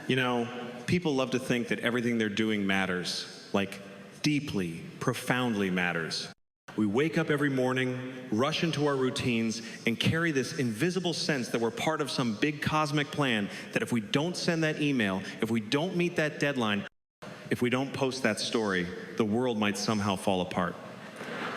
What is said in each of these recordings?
You know, people love to think that everything they're doing matters, like deeply, profoundly matters. We wake up every morning, rush into our routines, and carry this invisible sense that we're part of some big cosmic plan, that if we don't send that email, if we don't meet that deadline, if we don't post that story, the world might somehow fall apart.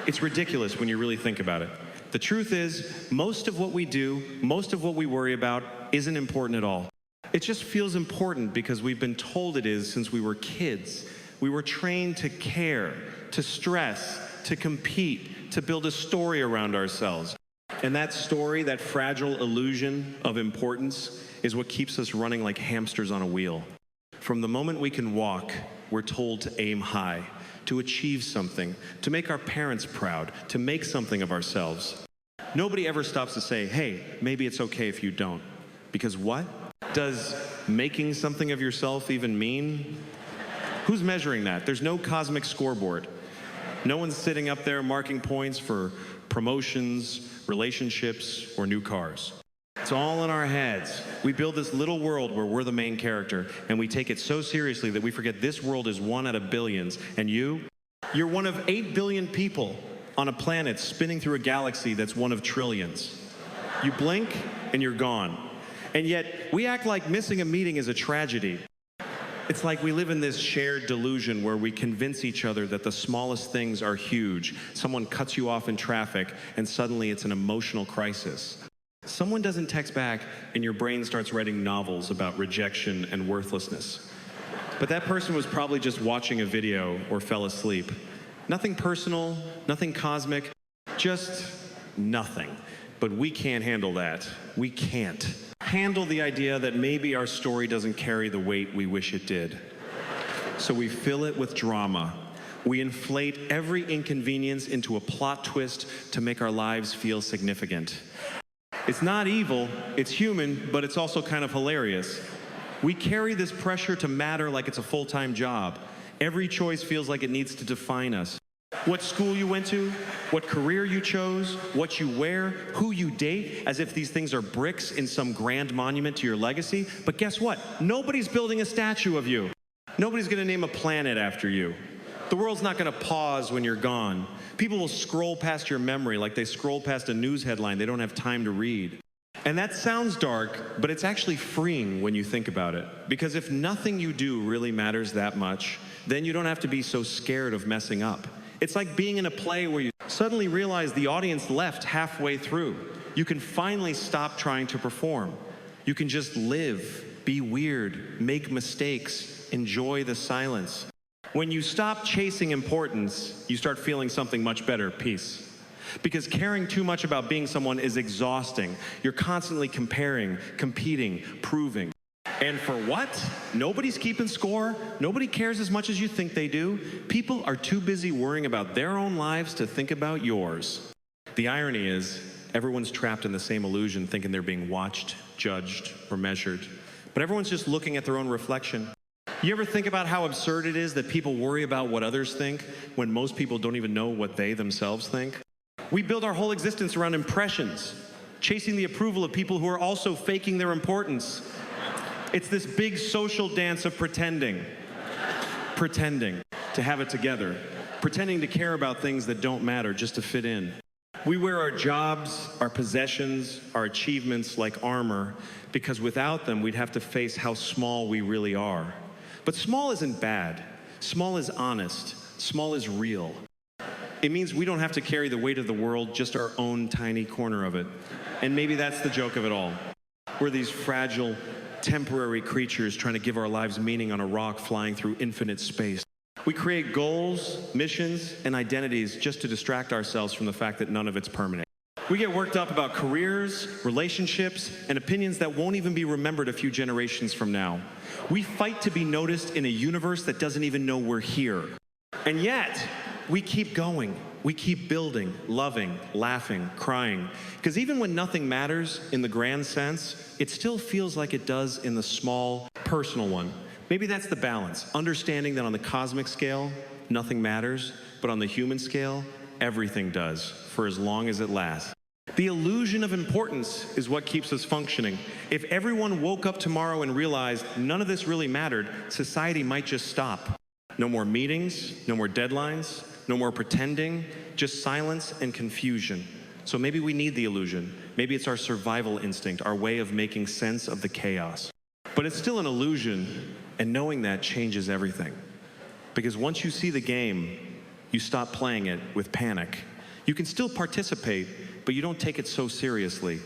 It's ridiculous when you really think about it. The truth is, most of what we do, most of what we worry about, isn't important at all. It just feels important because we've been told it is since we were kids. We were trained to care, to stress, to compete, to build a story around ourselves. And that story, that fragile illusion of importance, is what keeps us running like hamsters on a wheel. From the moment we can walk, we're told to aim high, to achieve something, to make our parents proud, to make something of ourselves. Nobody ever stops to say, hey, maybe it's okay if you don't. Because what does making something of yourself even mean? Who's measuring that? There's no cosmic scoreboard. No one's sitting up there marking points for promotions, relationships, or new cars. It's all in our heads. We build this little world where we're the main character, and we take it so seriously that we forget this world is one out of billions, and you're one of 8 billion people on a planet spinning through a galaxy that's one of trillions. You blink, and you're gone. And yet, we act like missing a meeting is a tragedy. It's like we live in this shared delusion where we convince each other that the smallest things are huge. Someone cuts you off in traffic, and suddenly it's an emotional crisis. Someone doesn't text back, and your brain starts writing novels about rejection and worthlessness. But that person was probably just watching a video or fell asleep. Nothing personal, nothing cosmic, just nothing. But we can't handle that. We can't handle the idea that maybe our story doesn't carry the weight we wish it did. So we fill it with drama. We inflate every inconvenience into a plot twist to make our lives feel significant. It's not evil, it's human, but it's also kind of hilarious. We carry this pressure to matter like it's a full-time job. Every choice feels like it needs to define us. What school you went to, what career you chose, what you wear, who you date, as if these things are bricks in some grand monument to your legacy. But guess what? Nobody's building a statue of you. Nobody's gonna name a planet after you. The world's not gonna pause when you're gone. People will scroll past your memory like they scroll past a news headline they don't have time to read. And that sounds dark, but it's actually freeing when you think about it. Because if nothing you do really matters that much, then you don't have to be so scared of messing up. It's like being in a play where you suddenly realize the audience left halfway through. You can finally stop trying to perform. You can just live, be weird, make mistakes, enjoy the silence. When you stop chasing importance, you start feeling something much better, peace. Because caring too much about being someone is exhausting. You're constantly comparing, competing, proving. And for what? Nobody's keeping score. Nobody cares as much as you think they do. People are too busy worrying about their own lives to think about yours. The irony is, everyone's trapped in the same illusion, thinking they're being watched, judged, or measured. But everyone's just looking at their own reflection. You ever think about how absurd it is that people worry about what others think when most people don't even know what they themselves think? We build our whole existence around impressions, chasing the approval of people who are also faking their importance. It's this big social dance of pretending to have it together, pretending to care about things that don't matter just to fit in. We wear our jobs, our possessions, our achievements like armor, because without them, we'd have to face how small we really are. But small isn't bad. Small is honest. Small is real. It means we don't have to carry the weight of the world, just our own tiny corner of it. And maybe that's the joke of it all. We're these fragile, temporary creatures trying to give our lives meaning on a rock flying through infinite space. We create goals, missions, and identities just to distract ourselves from the fact that none of it's permanent. We get worked up about careers, relationships, and opinions that won't even be remembered a few generations from now. We fight to be noticed in a universe that doesn't even know we're here. And yet, we keep going. We keep building, loving, laughing, crying. Because even when nothing matters in the grand sense, it still feels like it does in the small, personal one. Maybe that's the balance, understanding that on the cosmic scale, nothing matters, but on the human scale, everything does, for as long as it lasts. The illusion of importance is what keeps us functioning. If everyone woke up tomorrow and realized none of this really mattered, society might just stop. No more meetings, no more deadlines, no more pretending, just silence and confusion. So maybe we need the illusion. Maybe it's our survival instinct, our way of making sense of the chaos. But it's still an illusion, and knowing that changes everything. Because once you see the game, you stop playing it with panic. You can still participate, but you don't take it so seriously.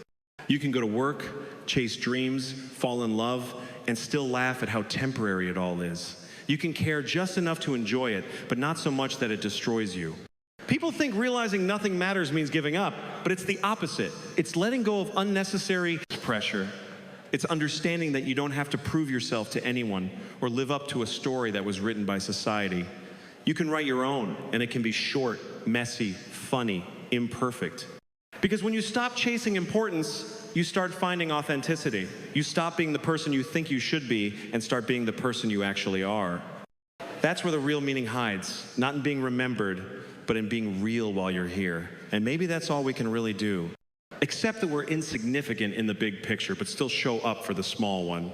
You can go to work, chase dreams, fall in love, and still laugh at how temporary it all is. You can care just enough to enjoy it, but not so much that it destroys you. People think realizing nothing matters means giving up, but it's the opposite. It's letting go of unnecessary pressure. It's understanding that you don't have to prove yourself to anyone or live up to a story that was written by society. You can write your own, and it can be short, messy, funny, imperfect. Because when you stop chasing importance, you start finding authenticity. You stop being the person you think you should be and start being the person you actually are. That's where the real meaning hides, not in being remembered, but in being real while you're here. And maybe that's all we can really do. Accept that we're insignificant in the big picture, but still show up for the small one.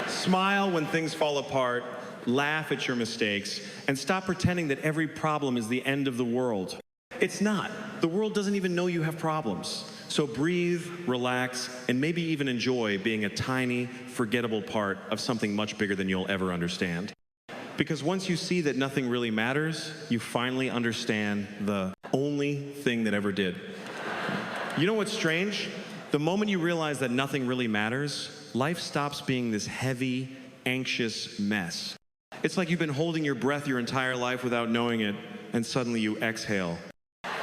Smile when things fall apart, laugh at your mistakes, and stop pretending that every problem is the end of the world. It's not. The world doesn't even know you have problems. So breathe, relax, and maybe even enjoy being a tiny, forgettable part of something much bigger than you'll ever understand. Because once you see that nothing really matters, you finally understand the only thing that ever did. You know what's strange? The moment you realize that nothing really matters, life stops being this heavy, anxious mess. It's like you've been holding your breath your entire life without knowing it, and suddenly you exhale.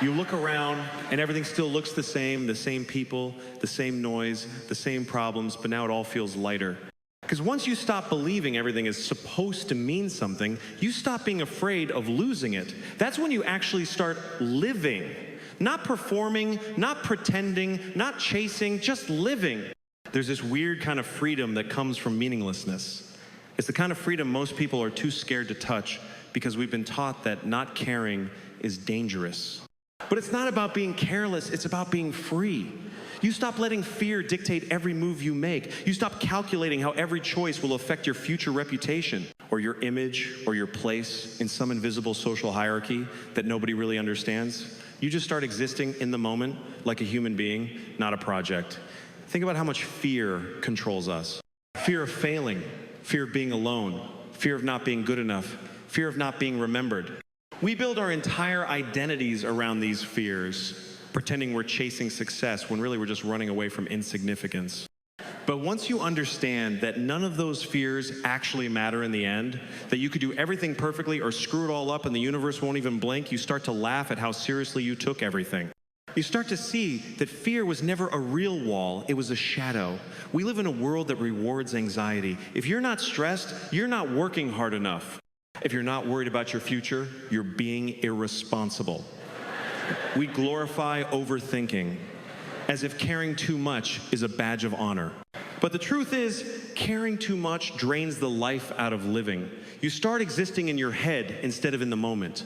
You look around, and everything still looks the same people, the same noise, the same problems, but now it all feels lighter. Because once you stop believing everything is supposed to mean something, you stop being afraid of losing it. That's when you actually start living. Not performing, not pretending, not chasing, just living. There's this weird kind of freedom that comes from meaninglessness. It's the kind of freedom most people are too scared to touch because we've been taught that not caring is dangerous. But it's not about being careless, it's about being free. You stop letting fear dictate every move you make. You stop calculating how every choice will affect your future reputation or your image or your place in some invisible social hierarchy that nobody really understands. You just start existing in the moment like a human being, not a project. Think about how much fear controls us. Fear of failing, fear of being alone, fear of not being good enough, fear of not being remembered. We build our entire identities around these fears, pretending we're chasing success when really we're just running away from insignificance. But once you understand that none of those fears actually matter in the end, that you could do everything perfectly or screw it all up and the universe won't even blink, you start to laugh at how seriously you took everything. You start to see that fear was never a real wall, it was a shadow. We live in a world that rewards anxiety. If you're not stressed, you're not working hard enough. If you're not worried about your future, you're being irresponsible. We glorify overthinking, as if caring too much is a badge of honor. But the truth is, caring too much drains the life out of living. You start existing in your head instead of in the moment.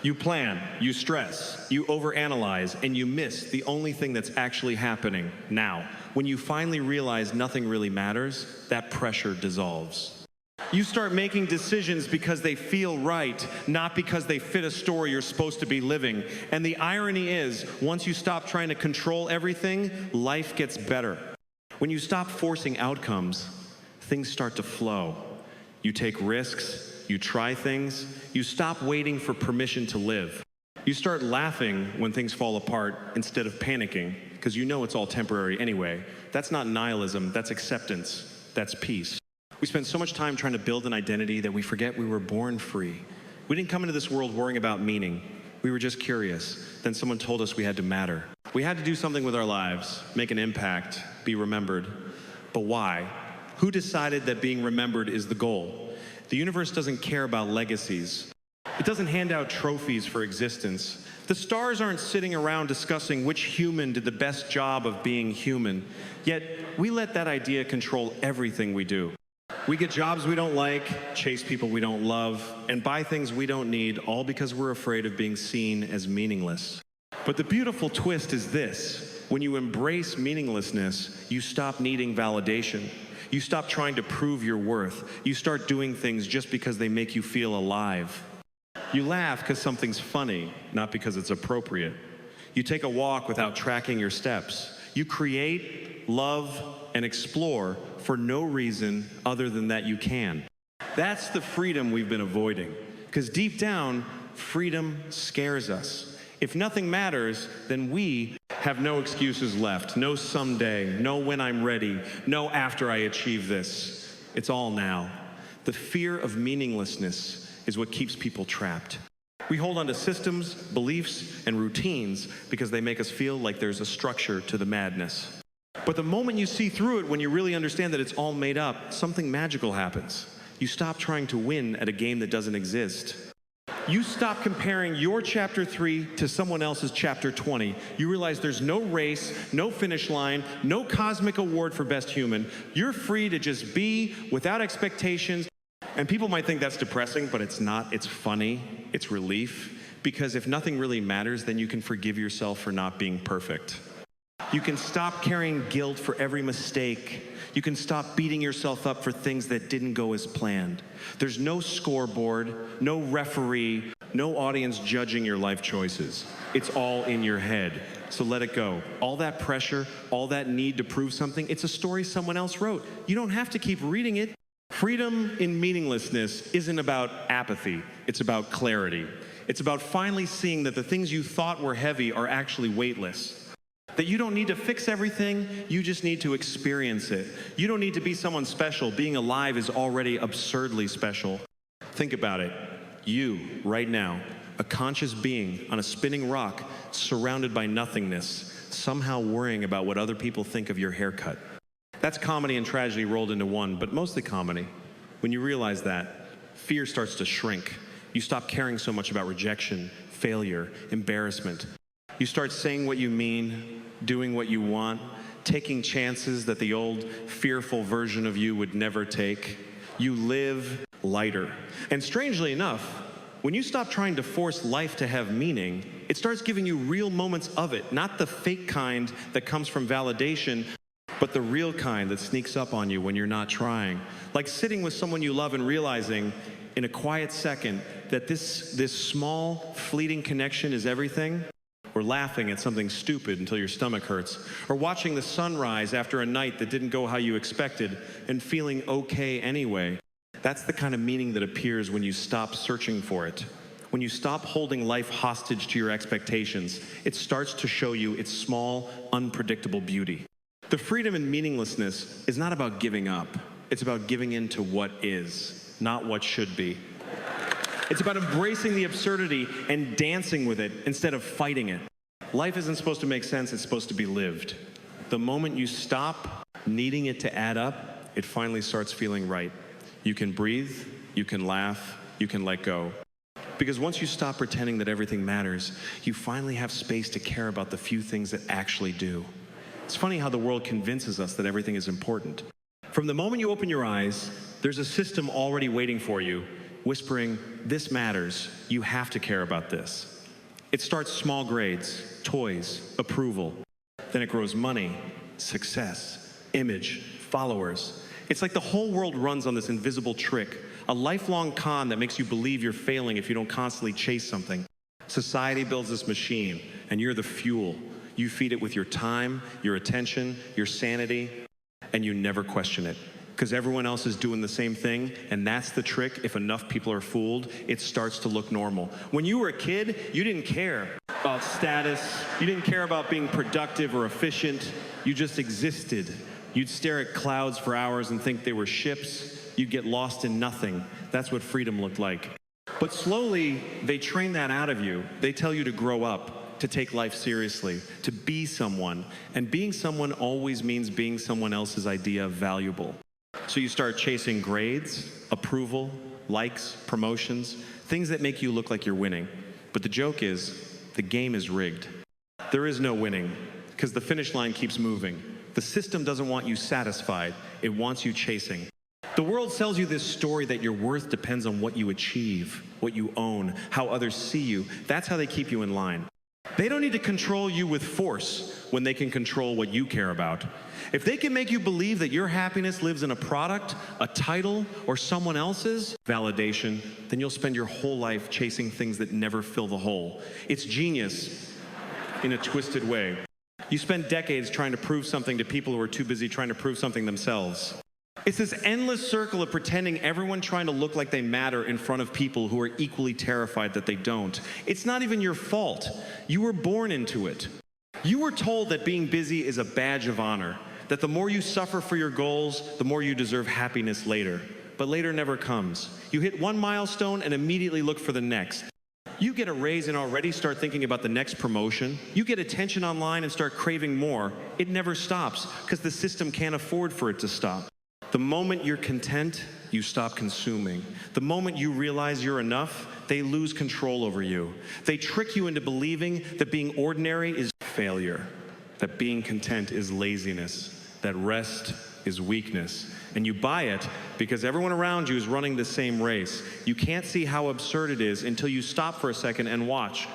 You plan, you stress, you overanalyze, and you miss the only thing that's actually happening now. When you finally realize nothing really matters, that pressure dissolves. You start making decisions because they feel right, not because they fit a story you're supposed to be living. And the irony is, once you stop trying to control everything, life gets better. When you stop forcing outcomes, things start to flow. You take risks, you try things, you stop waiting for permission to live. You start laughing when things fall apart instead of panicking, because you know it's all temporary anyway. That's not nihilism, that's acceptance, that's peace. We spend so much time trying to build an identity that we forget we were born free. We didn't come into this world worrying about meaning. We were just curious. Then someone told us we had to matter. We had to do something with our lives, make an impact, be remembered. But why? Who decided that being remembered is the goal? The universe doesn't care about legacies. It doesn't hand out trophies for existence. The stars aren't sitting around discussing which human did the best job of being human. Yet, we let that idea control everything we do. We get jobs we don't like, chase people we don't love, and buy things we don't need, all because we're afraid of being seen as meaningless. But the beautiful twist is this: when you embrace meaninglessness, you stop needing validation. You stop trying to prove your worth. You start doing things just because they make you feel alive. You laugh because something's funny, not because it's appropriate. You take a walk without tracking your steps. You create, love, and explore for no reason other than that you can. That's the freedom we've been avoiding. Because deep down, freedom scares us. If nothing matters, then we have no excuses left. No someday, no when I'm ready, no after I achieve this. It's all now. The fear of meaninglessness is what keeps people trapped. We hold on to systems, beliefs, and routines because they make us feel like there's a structure to the madness. But the moment you see through it, when you really understand that it's all made up, something magical happens. You stop trying to win at a game that doesn't exist. You stop comparing your chapter 3 to someone else's chapter 20. You realize there's no race, no finish line, no cosmic award for best human. You're free to just be without expectations. And people might think that's depressing, but it's not. It's funny. It's relief. Because if nothing really matters, then you can forgive yourself for not being perfect. You can stop carrying guilt for every mistake. You can stop beating yourself up for things that didn't go as planned. There's no scoreboard, no referee, no audience judging your life choices. It's all in your head. So let it go. All that pressure, all that need to prove something, it's a story someone else wrote. You don't have to keep reading it. Freedom in meaninglessness isn't about apathy. It's about clarity. It's about finally seeing that the things you thought were heavy are actually weightless. That you don't need to fix everything, you just need to experience it. You don't need to be someone special. Being alive is already absurdly special. Think about it. You, right now, a conscious being on a spinning rock, surrounded by nothingness, somehow worrying about what other people think of your haircut. That's comedy and tragedy rolled into one, but mostly comedy. When you realize that, fear starts to shrink. You stop caring so much about rejection, failure, embarrassment. You start saying what you mean, doing what you want, taking chances that the old fearful version of you would never take. You live lighter. And strangely enough, when you stop trying to force life to have meaning, it starts giving you real moments of it, not the fake kind that comes from validation, but the real kind that sneaks up on you when you're not trying. Like sitting with someone you love and realizing in a quiet second that this small, fleeting connection is everything. Or laughing at something stupid until your stomach hurts. Or watching the sunrise after a night that didn't go how you expected and feeling okay anyway. That's the kind of meaning that appears when you stop searching for it. When you stop holding life hostage to your expectations, it starts to show you its small, unpredictable beauty. The freedom and meaninglessness is not about giving up. It's about giving in to what is, not what should be. It's about embracing the absurdity and dancing with it instead of fighting it. Life isn't supposed to make sense, it's supposed to be lived. The moment you stop needing it to add up, it finally starts feeling right. You can breathe, you can laugh, you can let go. Because once you stop pretending that everything matters, you finally have space to care about the few things that actually do. It's funny how the world convinces us that everything is important. From the moment you open your eyes, there's a system already waiting for you, whispering, this matters, you have to care about this. It starts small grades, toys, approval. Then it grows money, success, image, followers. It's like the whole world runs on this invisible trick, a lifelong con that makes you believe you're failing if you don't constantly chase something. Society builds this machine, and you're the fuel. You feed it with your time, your attention, your sanity, and you never question it. Because everyone else is doing the same thing, and that's the trick. If enough people are fooled, it starts to look normal. When you were a kid, you didn't care about status. You didn't care about being productive or efficient. You just existed. You'd stare at clouds for hours and think they were ships. You'd get lost in nothing. That's what freedom looked like. But slowly, they train that out of you. They tell you to grow up, to take life seriously, to be someone. And being someone always means being someone else's idea of valuable. So you start chasing grades, approval, likes, promotions, things that make you look like you're winning. But the joke is, the game is rigged. There is no winning, because the finish line keeps moving. The system doesn't want you satisfied, it wants you chasing. The world sells you this story that your worth depends on what you achieve, what you own, how others see you. That's how they keep you in line. They don't need to control you with force when they can control what you care about. If they can make you believe that your happiness lives in a product, a title, or someone else's validation, then you'll spend your whole life chasing things that never fill the hole. It's genius in a twisted way. You spend decades trying to prove something to people who are too busy trying to prove something themselves. It's this endless circle of pretending everyone trying to look like they matter in front of people who are equally terrified that they don't. It's not even your fault. You were born into it. You were told that being busy is a badge of honor, that the more you suffer for your goals, the more you deserve happiness later. But later never comes. You hit one milestone and immediately look for the next. You get a raise and already start thinking about the next promotion. You get attention online and start craving more. It never stops because the system can't afford for it to stop. The moment you're content, you stop consuming. The moment you realize you're enough, they lose control over you. They trick you into believing that being ordinary is failure, that being content is laziness, that rest is weakness. And you buy it because everyone around you is running the same race. You can't see how absurd it is until you stop for a second and watch.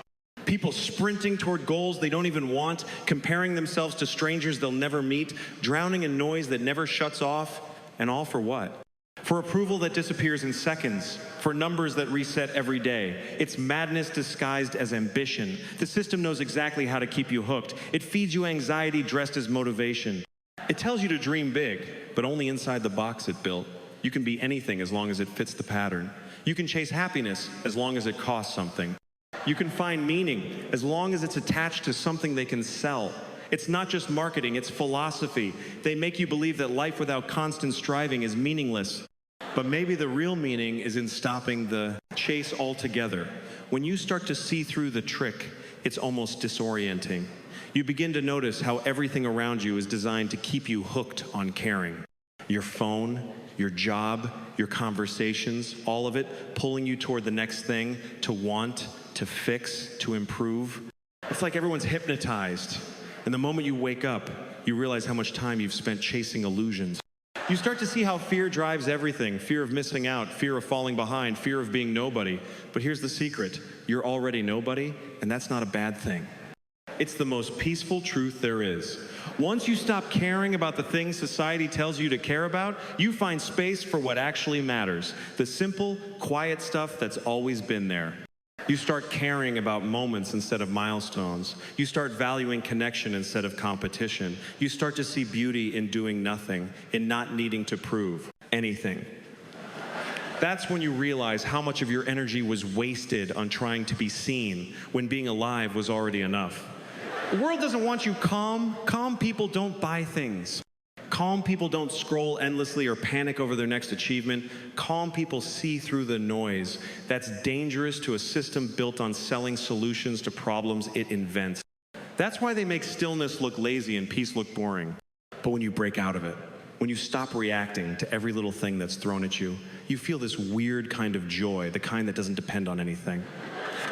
People sprinting toward goals they don't even want, comparing themselves to strangers they'll never meet, drowning in noise that never shuts off. And all for what? For approval that disappears in seconds, for numbers that reset every day. It's madness disguised as ambition. The system knows exactly how to keep you hooked. It feeds you anxiety dressed as motivation. It tells you to dream big, but only inside the box it built. You can be anything as long as it fits the pattern. You can chase happiness as long as it costs something. You can find meaning as long as it's attached to something they can sell. It's not just marketing, it's philosophy. They make you believe that life without constant striving is meaningless. But maybe the real meaning is in stopping the chase altogether. When you start to see through the trick, it's almost disorienting. You begin to notice how everything around you is designed to keep you hooked on caring. Your phone, your job, your conversations, all of it pulling you toward the next thing, to want, to fix, to improve. It's like everyone's hypnotized. And the moment you wake up, you realize how much time you've spent chasing illusions. You start to see how fear drives everything. Fear of missing out, fear of falling behind, fear of being nobody. But here's the secret. You're already nobody, and that's not a bad thing. It's the most peaceful truth there is. Once you stop caring about the things society tells you to care about, you find space for what actually matters. The simple, quiet stuff that's always been there. You start caring about moments instead of milestones. You start valuing connection instead of competition. You start to see beauty in doing nothing, in not needing to prove anything. That's when you realize how much of your energy was wasted on trying to be seen when being alive was already enough. The world doesn't want you calm. Calm people don't buy things. Calm people don't scroll endlessly or panic over their next achievement. Calm people see through the noise. That's dangerous to a system built on selling solutions to problems it invents. That's why they make stillness look lazy and peace look boring. But when you break out of it, when you stop reacting to every little thing that's thrown at you, you feel this weird kind of joy, the kind that doesn't depend on anything.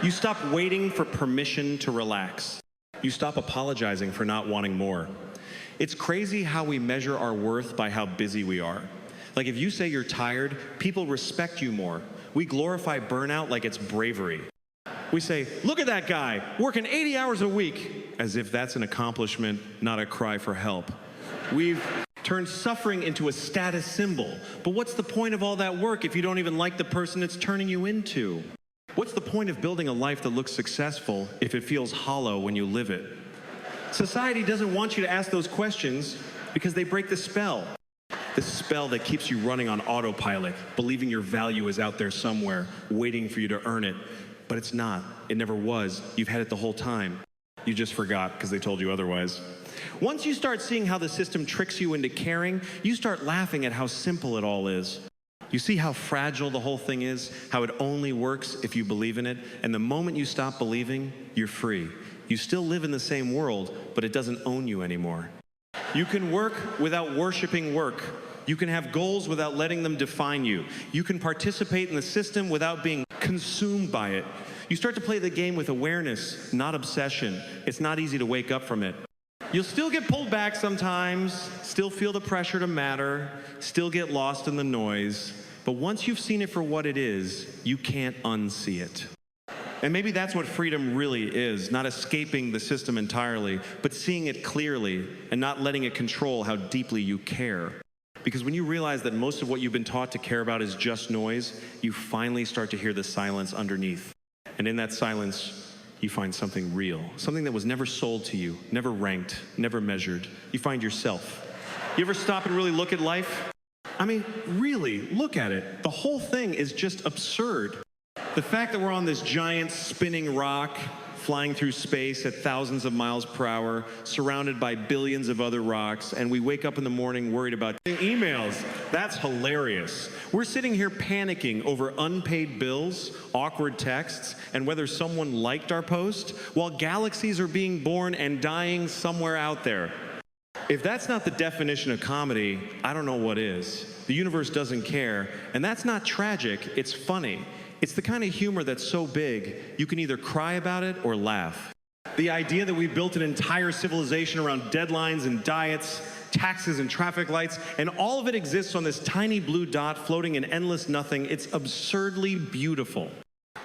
You stop waiting for permission to relax. You stop apologizing for not wanting more. It's crazy how we measure our worth by how busy we are. Like if you say you're tired, people respect you more. We glorify burnout like it's bravery. We say, look at that guy, working 80 hours a week, as if that's an accomplishment, not a cry for help. We've turned suffering into a status symbol. But what's the point of all that work if you don't even like the person it's turning you into? What's the point of building a life that looks successful if it feels hollow when you live it? Society doesn't want you to ask those questions because they break the spell. The spell that keeps you running on autopilot, believing your value is out there somewhere, waiting for you to earn it. But it's not. It never was. You've had it the whole time. You just forgot because they told you otherwise. Once you start seeing how the system tricks you into caring, you start laughing at how simple it all is. You see how fragile the whole thing is, how it only works if you believe in it, and the moment you stop believing, you're free. You still live in the same world, but it doesn't own you anymore. You can work without worshiping work. You can have goals without letting them define you. You can participate in the system without being consumed by it. You start to play the game with awareness, not obsession. It's not easy to wake up from it. You'll still get pulled back sometimes, still feel the pressure to matter, still get lost in the noise. But once you've seen it for what it is, you can't unsee it. And maybe that's what freedom really is, not escaping the system entirely, but seeing it clearly and not letting it control how deeply you care. Because when you realize that most of what you've been taught to care about is just noise, you finally start to hear the silence underneath. And in that silence, you find something real, something that was never sold to you, never ranked, never measured. You find yourself. You ever stop and really look at life? I mean, really, look at it. The whole thing is just absurd. The fact that we're on this giant spinning rock, flying through space at thousands of miles per hour, surrounded by billions of other rocks, and we wake up in the morning worried about emails. That's hilarious. We're sitting here panicking over unpaid bills, awkward texts, and whether someone liked our post, while galaxies are being born and dying somewhere out there. If that's not the definition of comedy, I don't know what is. The universe doesn't care, and that's not tragic, it's funny. It's the kind of humor that's so big, you can either cry about it or laugh. The idea that we built an entire civilization around deadlines and diets, taxes and traffic lights, and all of it exists on this tiny blue dot floating in endless nothing, it's absurdly beautiful.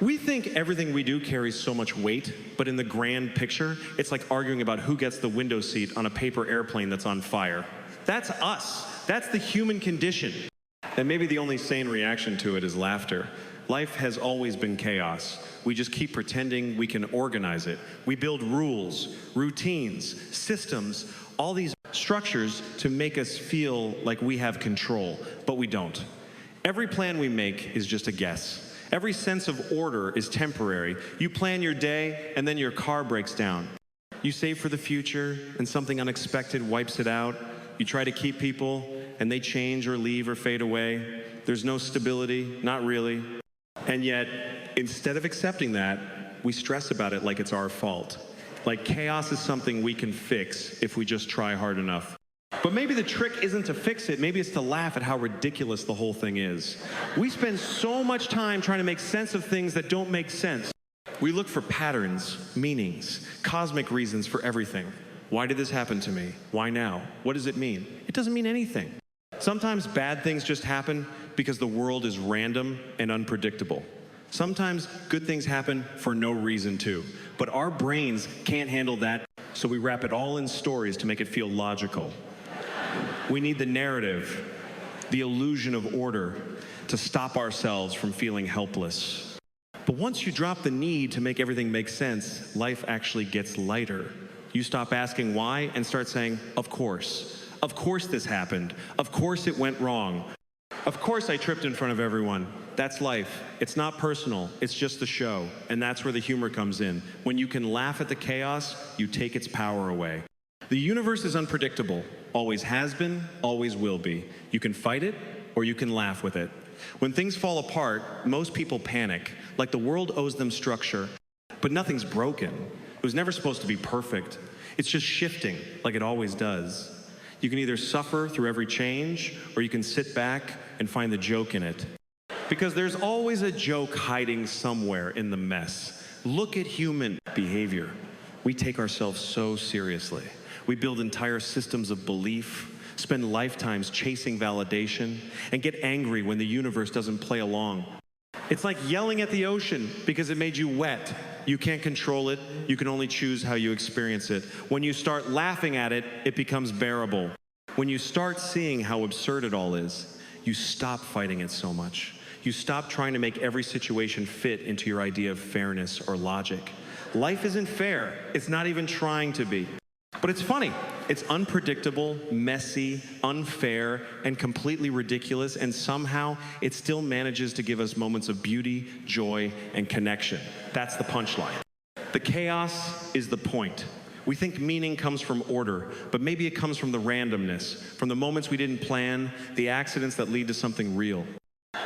We think everything we do carries so much weight, but in the grand picture, it's like arguing about who gets the window seat on a paper airplane that's on fire. That's us. That's the human condition. And maybe the only sane reaction to it is laughter. Life has always been chaos. We just keep pretending we can organize it. We build rules, routines, systems, all these structures to make us feel like we have control, but we don't. Every plan we make is just a guess. Every sense of order is temporary. You plan your day, and then your car breaks down. You save for the future, and something unexpected wipes it out. You try to keep people, and they change or leave or fade away. There's no stability, not really. And yet, instead of accepting that, we stress about it like it's our fault. Like chaos is something we can fix if we just try hard enough. But maybe the trick isn't to fix it, maybe it's to laugh at how ridiculous the whole thing is. We spend so much time trying to make sense of things that don't make sense. We look for patterns, meanings, cosmic reasons for everything. Why did this happen to me? Why now? What does it mean? It doesn't mean anything. Sometimes bad things just happen because the world is random and unpredictable. Sometimes good things happen for no reason too. But our brains can't handle that, so we wrap it all in stories to make it feel logical. We need the narrative, the illusion of order, to stop ourselves from feeling helpless. But once you drop the need to make everything make sense, life actually gets lighter. You stop asking why and start saying, of course. Of course this happened. Of course it went wrong. Of course I tripped in front of everyone. That's life. It's not personal. It's just the show. And that's where the humor comes in. When you can laugh at the chaos, you take its power away. The universe is unpredictable. Always has been, always will be. You can fight it, or you can laugh with it. When things fall apart, most people panic, like the world owes them structure. But nothing's broken. It was never supposed to be perfect. It's just shifting, like it always does. You can either suffer through every change, or you can sit back and find the joke in it. Because there's always a joke hiding somewhere in the mess. Look at human behavior. We take ourselves so seriously. We build entire systems of belief, spend lifetimes chasing validation, and get angry when the universe doesn't play along. It's like yelling at the ocean because it made you wet. You can't control it. You can only choose how you experience it. When you start laughing at it, it becomes bearable. When you start seeing how absurd it all is, you stop fighting it so much. You stop trying to make every situation fit into your idea of fairness or logic. Life isn't fair. It's not even trying to be. But it's funny. It's unpredictable, messy, unfair, and completely ridiculous, and somehow it still manages to give us moments of beauty, joy, and connection. That's the punchline. The chaos is the point. We think meaning comes from order, but maybe it comes from the randomness, from the moments we didn't plan, the accidents that lead to something real.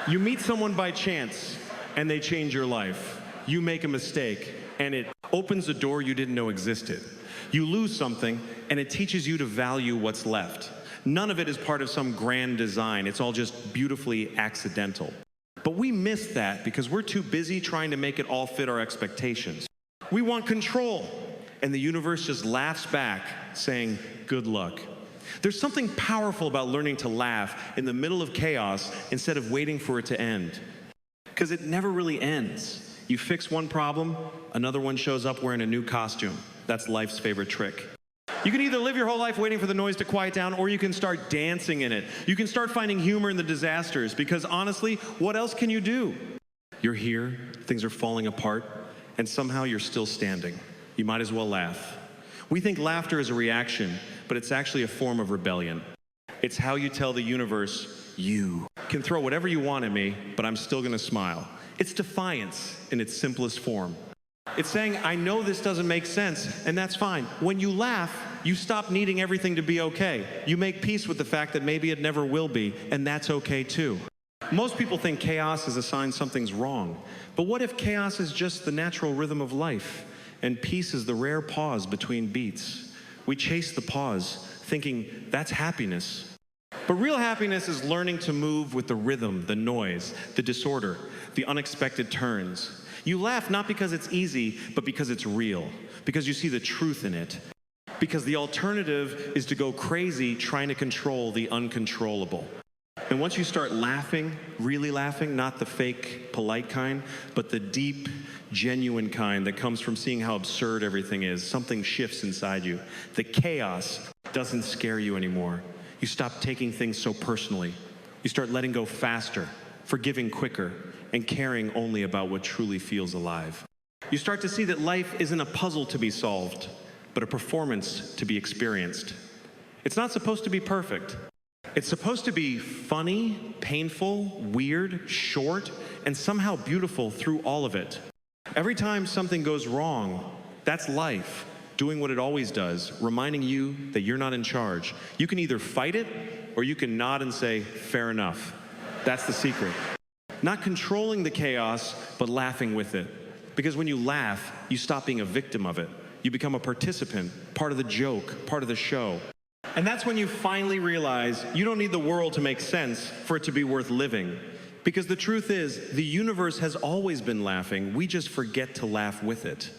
You meet someone by chance, and they change your life. You make a mistake, and it opens a door you didn't know existed. You lose something, and it teaches you to value what's left. None of it is part of some grand design. It's all just beautifully accidental. But we miss that because we're too busy trying to make it all fit our expectations. We want control, and the universe just laughs back, saying, good luck. There's something powerful about learning to laugh in the middle of chaos instead of waiting for it to end. Because it never really ends. You fix one problem, another one shows up wearing a new costume. That's life's favorite trick. You can either live your whole life waiting for the noise to quiet down, or you can start dancing in it. You can start finding humor in the disasters, because honestly, what else can you do? You're here, things are falling apart, and somehow you're still standing. You might as well laugh. We think laughter is a reaction, but it's actually a form of rebellion. It's how you tell the universe, you can throw whatever you want at me, but I'm still gonna smile. It's defiance in its simplest form. It's saying, I know this doesn't make sense, and that's fine. When you laugh, you stop needing everything to be okay. You make peace with the fact that maybe it never will be, and that's okay too. Most people think chaos is a sign something's wrong. But what if chaos is just the natural rhythm of life, and peace is the rare pause between beats? We chase the pause, thinking that's happiness. But real happiness is learning to move with the rhythm, the noise, the disorder, the unexpected turns. You laugh not because it's easy, but because it's real, because you see the truth in it. Because the alternative is to go crazy trying to control the uncontrollable. And once you start laughing, really laughing, not the fake, polite kind, but the deep, genuine kind that comes from seeing how absurd everything is, something shifts inside you. The chaos doesn't scare you anymore. You stop taking things so personally. You start letting go faster, forgiving quicker, and caring only about what truly feels alive. You start to see that life isn't a puzzle to be solved, but a performance to be experienced. It's not supposed to be perfect. It's supposed to be funny, painful, weird, short, and somehow beautiful through all of it. Every time something goes wrong, that's life, doing what it always does, reminding you that you're not in charge. You can either fight it, or you can nod and say, fair enough. That's the secret. Not controlling the chaos, but laughing with it. Because when you laugh, you stop being a victim of it. You become a participant, part of the joke, part of the show. And that's when you finally realize you don't need the world to make sense for it to be worth living. Because the truth is, the universe has always been laughing. We just forget to laugh with it.